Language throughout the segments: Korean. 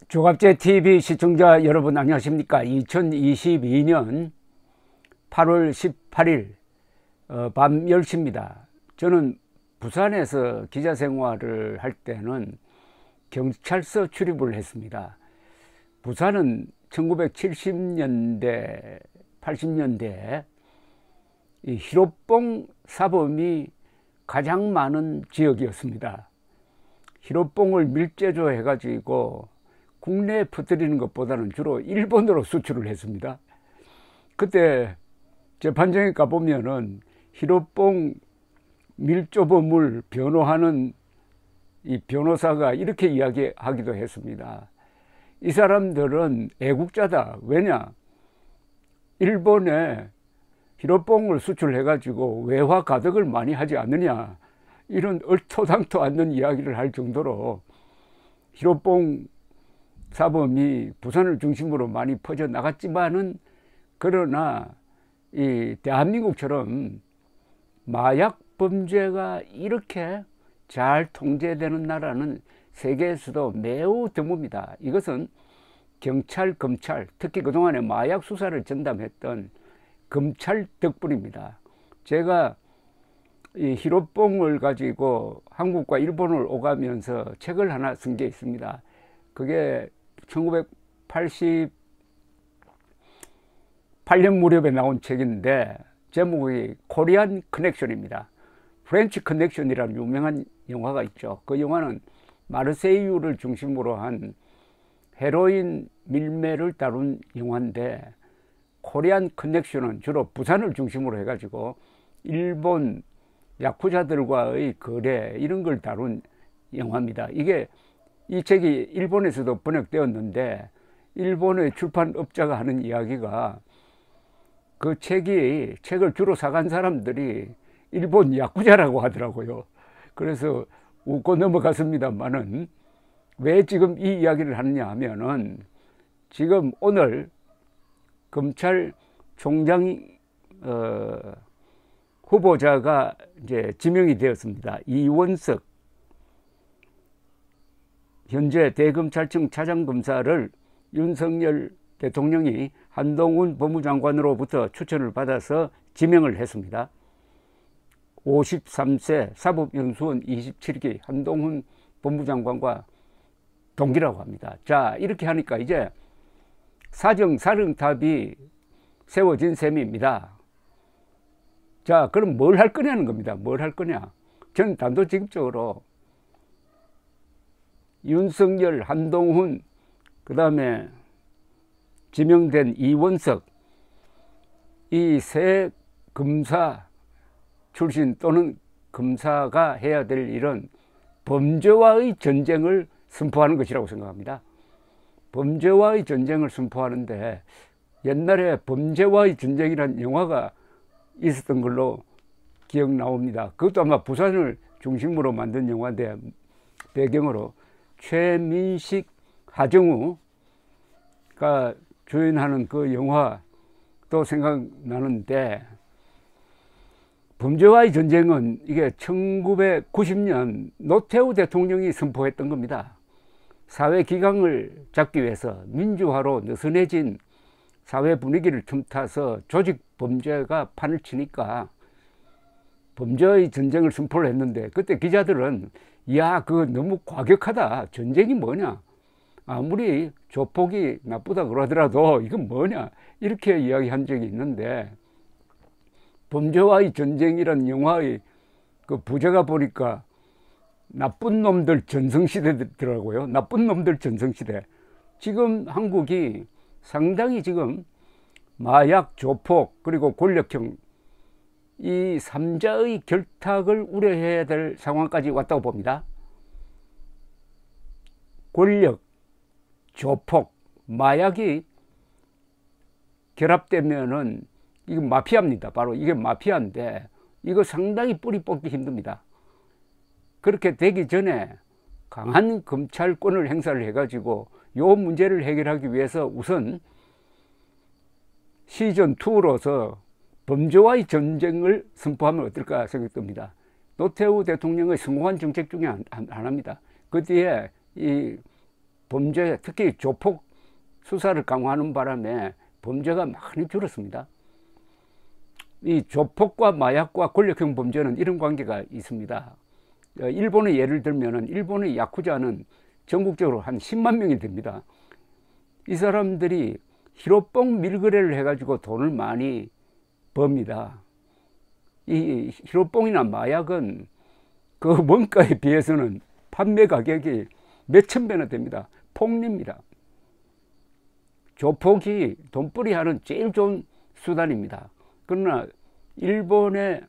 조갑제 TV 시청자 여러분 안녕하십니까. 2022년 8월 18일 밤 10시입니다. 저는 부산에서 기자 생활을 할 때는 경찰서 출입을 했습니다. 부산은 1970년대 80년대에 이 히로뽕 사범이 가장 많은 지역이었습니다. 히로뽕을 밀제조 해가지고 국내에 퍼뜨리는 것보다는 주로 일본으로 수출을 했습니다. 그때 재판정에 가보면은 히로뽕 밀조범을 변호하는 이 변호사가 이렇게 이야기하기도 했습니다. 이 사람들은 애국자다. 왜냐? 일본에 히로뽕을 수출해가지고 외화 가득을 많이 하지 않느냐. 이런 얼토당토 않는 이야기를 할 정도로 히로뽕 사범이 부산을 중심으로 많이 퍼져 나갔지만은, 그러나 이 대한민국처럼 마약 범죄가 이렇게 잘 통제되는 나라는 세계에서도 매우 드뭅니다. 이것은 경찰, 검찰, 특히 그동안에 마약 수사를 전담했던 검찰 덕분입니다. 제가 이 히로뽕을 가지고 한국과 일본을 오가면서 책을 하나 쓴 게 있습니다. 그게 1988년 무렵에 나온 책인데 제목이 코리안 커넥션입니다. 프렌치 커넥션이라는 유명한 영화가 있죠. 그 영화는 마르세유를 중심으로 한 헤로인 밀매를 다룬 영화인데, 코리안 커넥션은 주로 부산을 중심으로 해가지고 일본 야쿠자들과의 거래 이런 걸 다룬 영화입니다. 이 책이 일본에서도 번역되었는데, 일본의 출판업자가 하는 이야기가 그 책을 주로 사간 사람들이 일본 야쿠자라고 하더라고요. 그래서 웃고 넘어갔습니다만은, 왜 지금 이 이야기를 하느냐 하면은, 지금 오늘 검찰총장 후보자가 이제 지명이 되었습니다. 이원석 현재 대검찰청 차장검사를 윤석열 대통령이 한동훈 법무장관으로부터 추천을 받아서 지명을 했습니다. 53세 사법연수원 27기 한동훈 법무장관과 동기라고 합니다. 자, 이렇게 하니까 이제 사정사령탑이 세워진 셈입니다. 자, 그럼 뭘 할 거냐는 겁니다. 뭘 할 거냐? 저는 단도직입적으로 윤석열, 한동훈, 그 다음에 지명된 이원석, 이 세 검사 출신 또는 검사가 해야 될 일은 범죄와의 전쟁을 선포하는 것이라고 생각합니다. 범죄와의 전쟁을 선포하는데, 옛날에 범죄와의 전쟁이라는 영화가 있었던 걸로 기억 나옵니다. 그것도 아마 부산을 중심으로 만든 영화인데, 배경으로 최민식, 하정우가 주연하는 그 영화도 생각나는데, 범죄와의 전쟁은 이게 1990년 노태우 대통령이 선포했던 겁니다. 사회 기강을 잡기 위해서 민주화로 느슨해진 사회 분위기를 틈타서 조직 범죄가 판을 치니까 범죄의 전쟁을 선포를 했는데, 그때 기자들은 야, 그거 너무 과격하다. 전쟁이 뭐냐? 아무리 조폭이 나쁘다 그러더라도 이건 뭐냐? 이렇게 이야기한 적이 있는데, 범죄와의 전쟁이라는 영화의 그 부제가 보니까 나쁜 놈들 전성시대더라고요. 나쁜 놈들 전성시대. 지금 한국이 상당히 지금 마약, 조폭, 그리고 권력형 이 삼자의 결탁을 우려해야 될 상황까지 왔다고 봅니다. 권력, 조폭, 마약이 결합되면은 이건 마피아입니다. 바로 이게 마피아인데, 이거 상당히 뿌리 뽑기 힘듭니다. 그렇게 되기 전에 강한 검찰권을 행사를 해가지고 요 문제를 해결하기 위해서 우선 시즌2로서 범죄와의 전쟁을 선포하면 어떨까 생각됩니다. 노태우 대통령의 성공한 정책 중에 하나입니다. 그 뒤에 이 범죄, 특히 조폭 수사를 강화하는 바람에 범죄가 많이 줄었습니다. 이 조폭과 마약과 권력형 범죄는 이런 관계가 있습니다. 일본의 예를 들면은 일본의 야쿠자는 전국적으로 한 10만 명이 됩니다. 이 사람들이 히로뽕 밀거래를 해가지고 돈을 많이 법니다. 이 히로뽕이나 마약은 그 원가에 비해서는 판매 가격이 몇천 배나 됩니다. 폭리입니다. 조폭이 돈벌이 하는 제일 좋은 수단입니다. 그러나 일본의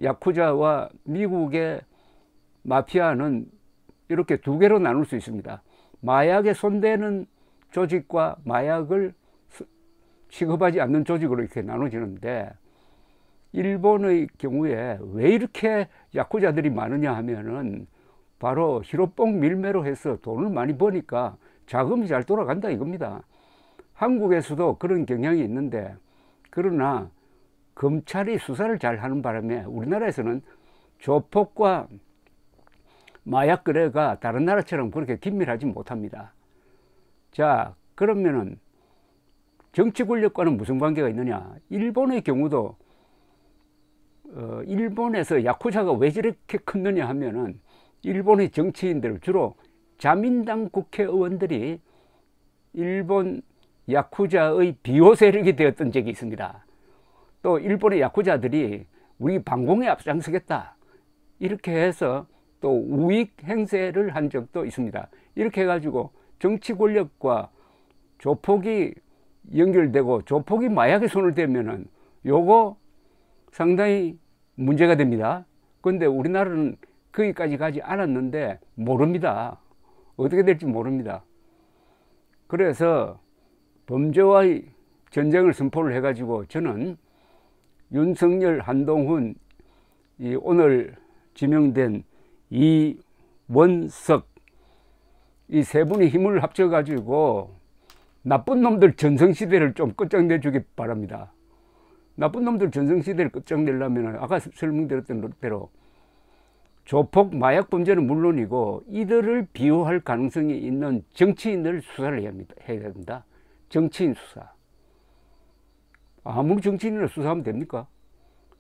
야쿠자와 미국의 마피아는 이렇게 두 개로 나눌 수 있습니다. 마약에 손대는 조직과 마약을 취급하지 않는 조직으로 이렇게 나눠지는데, 일본의 경우에 왜 이렇게 야쿠자들이 많으냐 하면은 바로 히로뽕 밀매로 해서 돈을 많이 버니까 자금이 잘 돌아간다 이겁니다. 한국에서도 그런 경향이 있는데, 그러나 검찰이 수사를 잘 하는 바람에 우리나라에서는 조폭과 마약 거래가 다른 나라처럼 그렇게 긴밀하지 못합니다. 자, 그러면은 정치 권력과는 무슨 관계가 있느냐? 일본의 경우도 일본에서 야쿠자가 왜 저렇게 컸느냐 하면은 일본의 정치인들, 주로 자민당 국회의원들이 일본 야쿠자의 비호 세력이 되었던 적이 있습니다. 또 일본의 야쿠자들이 우리 반공에 앞장서겠다 이렇게 해서 또 우익 행세를 한 적도 있습니다. 이렇게 해가지고 정치 권력과 조폭이 연결되고 조폭이 마약에 손을 대면은 요거 상당히 문제가 됩니다. 그런데 우리나라는 거기까지 가지 않았는데 모릅니다. 어떻게 될지 모릅니다. 그래서 범죄와의 전쟁을 선포를 해가지고 저는 윤석열, 한동훈, 오늘 지명된 이원석, 이 세 분이 힘을 합쳐가지고 나쁜 놈들 전성시대를 좀 끝장내주기 바랍니다. 나쁜 놈들 전성시대를 끝장내려면 아까 설명드렸던 대로 조폭, 마약 범죄는 물론이고 이들을 비호할 가능성이 있는 정치인을 수사를 해야 됩니다. 정치인 수사. 아무리 정치인을 수사하면 됩니까?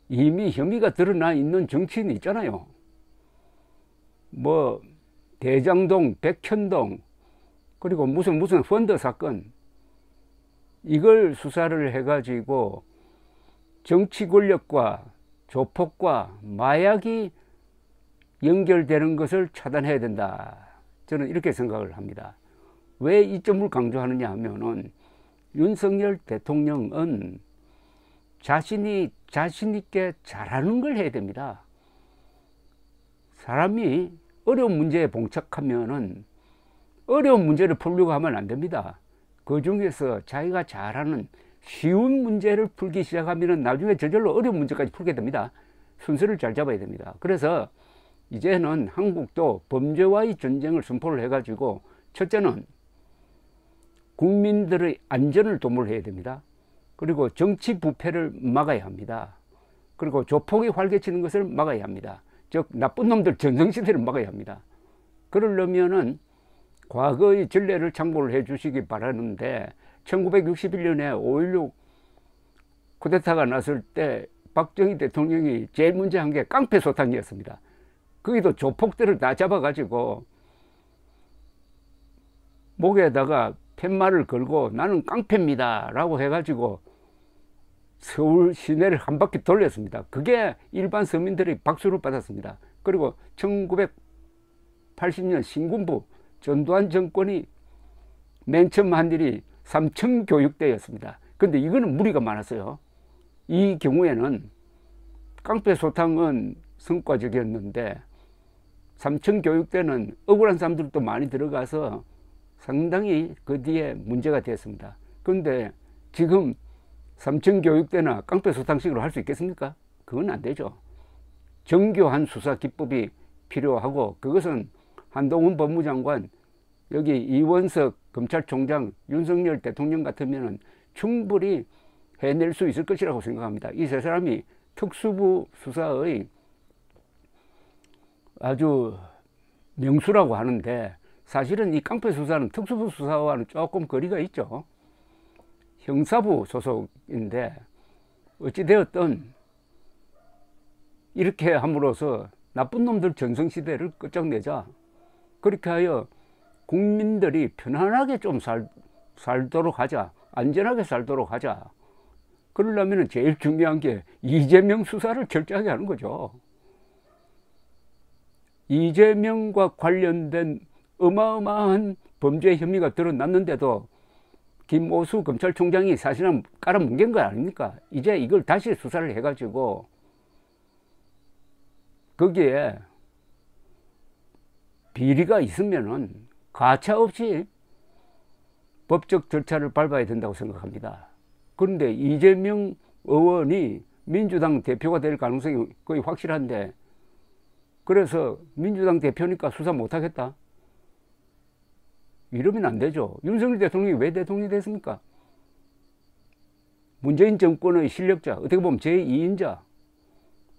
이미 혐의가 드러나 있는 정치인이 있잖아요. 뭐 대장동, 백현동, 그리고 무슨 펀드 사건, 이걸 수사를 해가지고 정치 권력과 조폭과 마약이 연결되는 것을 차단해야 된다. 저는 이렇게 생각을 합니다. 왜 이 점을 강조하느냐 하면은 윤석열 대통령은 자신이 자신 있게 잘하는 걸 해야 됩니다. 사람이 어려운 문제에 봉착하면은 어려운 문제를 풀려고 하면 안 됩니다. 그 중에서 자기가 잘하는 쉬운 문제를 풀기 시작하면은 나중에 저절로 어려운 문제까지 풀게 됩니다. 순서를 잘 잡아야 됩니다. 그래서 이제는 한국도 범죄와의 전쟁을 선포를 해가지고 첫째는 국민들의 안전을 도모해야 됩니다. 그리고 정치 부패를 막아야 합니다. 그리고 조폭이 활개치는 것을 막아야 합니다. 즉 나쁜 놈들 전성시대를 막아야 합니다. 그러려면은 과거의 전례를 참고를 해 주시기 바라는데, 1961년에 5.16 쿠데타가 났을 때 박정희 대통령이 제일 먼저 한 게 깡패소탕이었습니다. 거기도 조폭들을 다 잡아가지고 목에다가 팻말을 걸고 나는 깡패입니다 라고 해가지고 서울 시내를 한 바퀴 돌렸습니다. 그게 일반 서민들의 박수를 받았습니다. 그리고 1980년 신군부 전두환 정권이 맨 처음 한 일이 삼청교육대였습니다. 근데 이거는 무리가 많았어요. 이 경우에는 깡패소탕은 성과적이었는데 삼청교육대는 억울한 사람들도 많이 들어가서 상당히 그 뒤에 문제가 되었습니다. 그런데 지금 삼청교육대나 깡패소탕식으로 할 수 있겠습니까? 그건 안 되죠. 정교한 수사 기법이 필요하고, 그것은 한동훈 법무장관, 여기 이원석 검찰총장, 윤석열 대통령 같으면 충분히 해낼 수 있을 것이라고 생각합니다. 이 세 사람이 특수부 수사의 아주 명수라고 하는데 사실은 이 깡패 수사는 특수부 수사와는 조금 거리가 있죠. 형사부 소속인데 어찌되었든 이렇게 함으로써 나쁜 놈들 전성시대를 끝장내자. 그렇게 하여 국민들이 편안하게 좀 살도록 하자. 안전하게 살도록 하자. 그러려면 제일 중요한 게 이재명 수사를 철저하게 하는 거죠. 이재명과 관련된 어마어마한 범죄 혐의가 드러났는데도 김오수 검찰총장이 사실은 깔아뭉갠 거 아닙니까? 이제 이걸 다시 수사를 해가지고 거기에 비리가 있으면은 가차없이 법적 절차를 밟아야 된다고 생각합니다. 그런데 이재명 의원이 민주당 대표가 될 가능성이 거의 확실한데, 그래서 민주당 대표니까 수사 못하겠다? 이러면 안 되죠. 윤석열 대통령이 왜 대통령이 됐습니까? 문재인 정권의 실력자, 어떻게 보면 제2인자,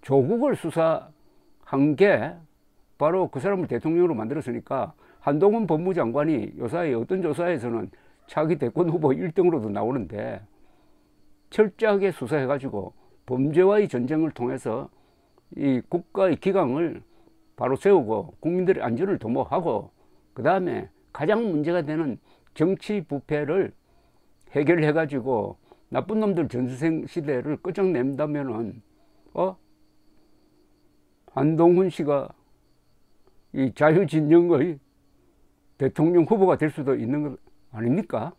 조국을 수사한 게 바로 그 사람을 대통령으로 만들었으니까 한동훈 법무장관이 요사이 어떤 조사에서는 차기 대권 후보 1등으로도 나오는데 철저하게 수사해가지고 범죄와의 전쟁을 통해서 이 국가의 기강을 바로 세우고 국민들의 안전을 도모하고, 그 다음에 가장 문제가 되는 정치 부패를 해결해가지고 나쁜 놈들 전생 시대를 끝장낸다면은 한동훈 씨가 이 자유진영의 대통령 후보가 될 수도 있는 것 아닙니까?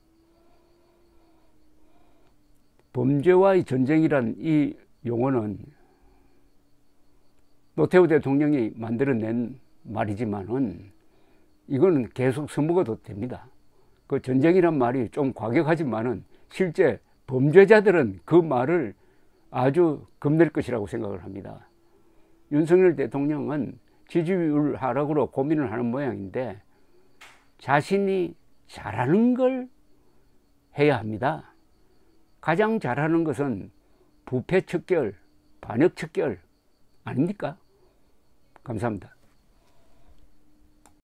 범죄와의 전쟁이란 이 용어는 노태우 대통령이 만들어낸 말이지만은 이거는 계속 써먹어도 됩니다. 그 전쟁이란 말이 좀 과격하지만은 실제 범죄자들은 그 말을 아주 겁낼 것이라고 생각을 합니다. 윤석열 대통령은 지지율 하락으로 고민을 하는 모양인데 자신이 잘하는 걸 해야 합니다. 가장 잘하는 것은 부패 척결, 반역 척결 아닙니까? 감사합니다.